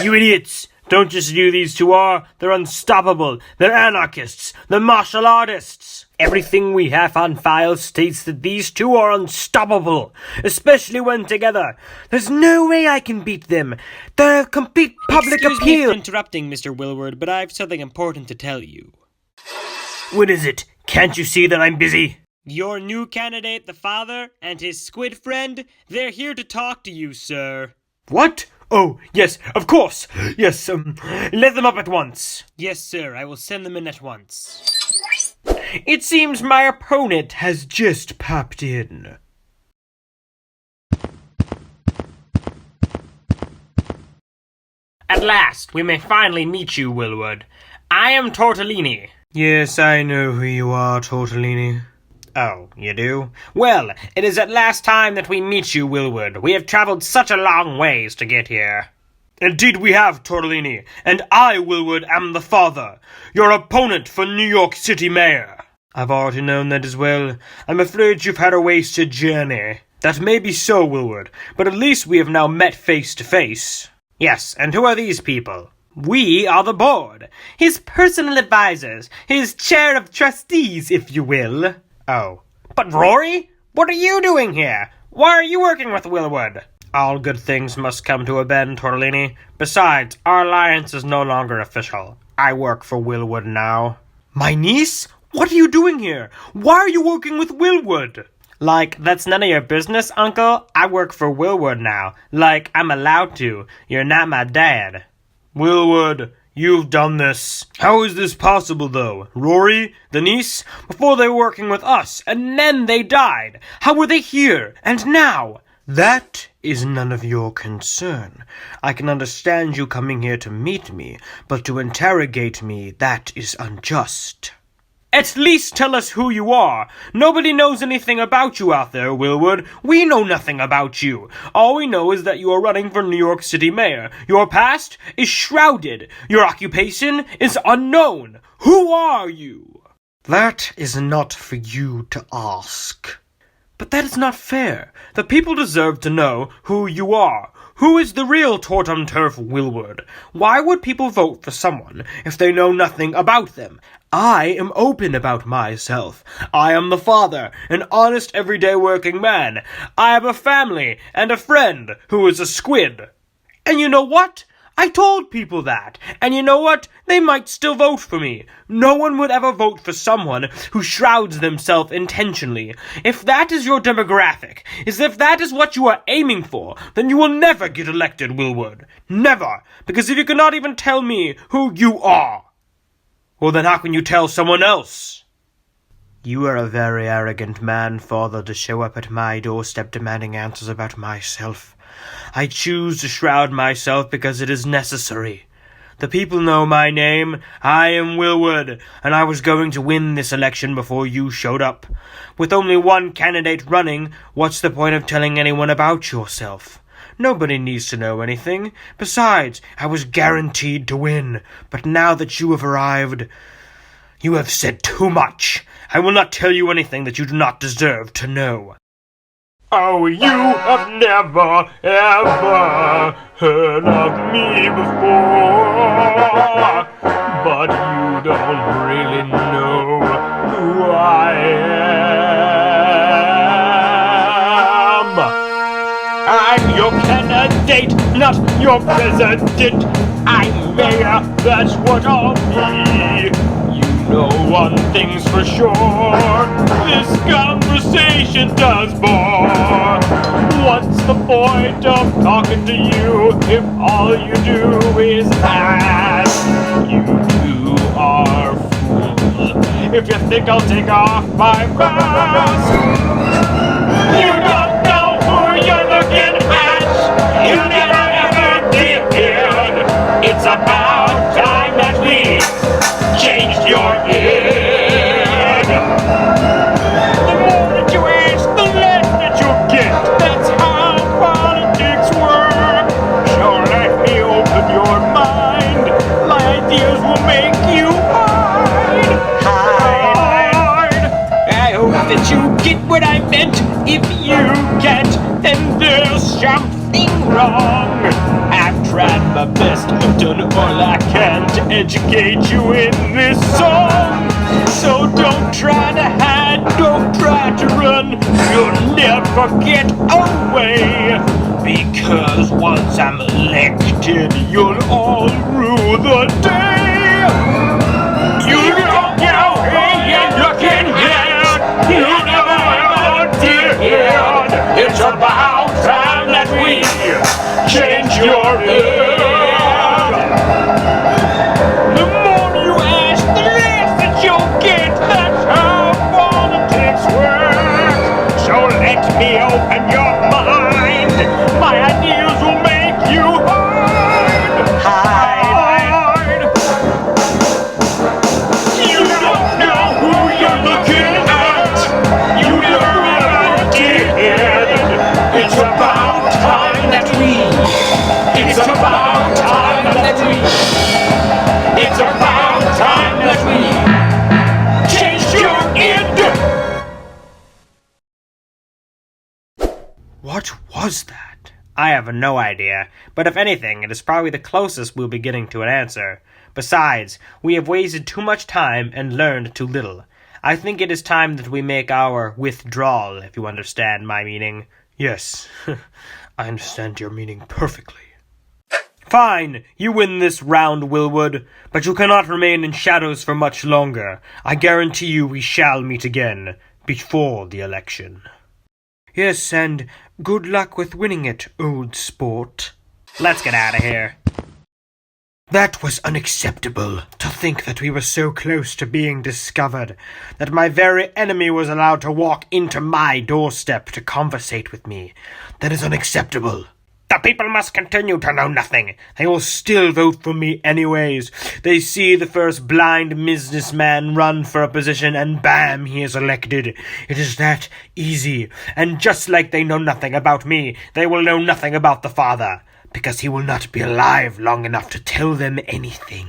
You idiots! Don't just you these two are. They're unstoppable. They're anarchists. They're martial artists. Everything we have on file states that these two are unstoppable, especially when together. There's no way I can beat them. They're a complete public Excuse appeal. me for interrupting, Mr. Willward, but I have something important to tell you. What is it? Can't you see that I'm busy? Your new candidate, the father, and his squid friend, they're here to talk to you, sir. What? Oh, yes, of course. Yes, let them up at once. Yes, sir, I will send them in at once. It seems my opponent has just popped in. At last, we may finally meet you, Willward. I am Tortellini. Yes, I know who you are, Tortellini. Oh, you do? Well, it is at last time that we meet you, Willward. We have traveled such a long ways to get here. Indeed we have, Tortellini, and I, Willward, am the father, your opponent for New York City mayor. I've already known that as well. I'm afraid you've had a wasted journey. That may be so, Willward, but at least we have now met face to face. Yes, and who are these people? We are the board, his personal advisors, his chair of trustees, if you will. Oh. But Rory? What are you doing here? Why are you working with Willward? All good things must come to a end, Tortellini. Besides, our alliance is no longer official. I work for Willward now. My niece? What are you doing here? Why are you working with Willward? Like, that's none of your business, Uncle. I work for Willward now. Like, I'm allowed to. You're not my dad. Willward, you've done this. How is this possible, though? Rory, the niece? Before they were working with us, and then they died. How were they here, and now? That is none of your concern. I can understand you coming here to meet me, but to interrogate me, that is unjust. At least tell us who you are. Nobody knows anything about you out there, Willward. We know nothing about you. All we know is that you are running for New York City mayor. Your past is shrouded. Your occupation is unknown. Who are you? That is not for you to ask. But that is not fair. The people deserve to know who you are. Who is the real Tortum Turf Willward? Why would people vote for someone if they know nothing about them? I am open about myself. I am the father, an honest everyday working man. I have a family and a friend who is a squid. And you know what? I told people that, and you know what? They might still vote for me. No one would ever vote for someone who shrouds themselves intentionally. If that is your demographic, if that is what you are aiming for, then you will never get elected, Willward. Never. Because if you cannot even tell me who you are, well then how can you tell someone else? You are a very arrogant man, father, to show up at my doorstep demanding answers about myself. I choose to shroud myself because it is necessary. The people know my name. I am Willward, and I was going to win this election before you showed up. With only one candidate running, what's the point of telling anyone about yourself? Nobody needs to know anything. Besides, I was guaranteed to win. But now that you have arrived, you have said too much. I will not tell you anything that you do not deserve to know. Oh, you have never, ever heard of me before, but you don't really know who I am. I'm your candidate, not your president. I'm mayor, that's what I'll be. You know one thing's for sure, this conversation does bore. What's the point of talking to you if all you do is ask? You two are fools if you think I'll take off my mask. You don't know who you're looking at. You never ever did. It's about time that we changed your head. The more that you ask, the less that you get. That's how politics work. Sure, let me open your mind. My ideas will make you hide. I hope that you get what I meant. If you can't, then there's something wrong. I've tried my best done all I can to educate you in this song. So don't try to hide, don't try to run, you'll never get away. Because once I'm elected, you'll all rule the day. You don't know who you're looking at, you never ever did. It's about time that we change your head. The more you ask, the less that you'll get. That's how politics works. So let me open your mind. My ideas will make you hide. You don't know who you're looking at. You never ever did. It's about time that we. It's about time that we. It's about time that we change your end. What was that? I have no idea, but if anything, it is probably the closest we'll be getting to an answer. Besides, we have wasted too much time and learned too little. I think it is time that we make our withdrawal, if you understand my meaning. Yes, I understand your meaning perfectly. Fine, you win this round, Willwood, but you cannot remain in shadows for much longer. I guarantee you we shall meet again, before the election. Yes, and good luck with winning it, old sport. Let's get out of here. That was unacceptable, to think that we were so close to being discovered, that my very enemy was allowed to walk into my doorstep to conversate with me. That is unacceptable. The people must continue to know nothing. They will still vote for me anyways. They see the first blind businessman run for a position and bam, he is elected. It is that easy. And just like they know nothing about me, they will know nothing about the father, because he will not be alive long enough to tell them anything.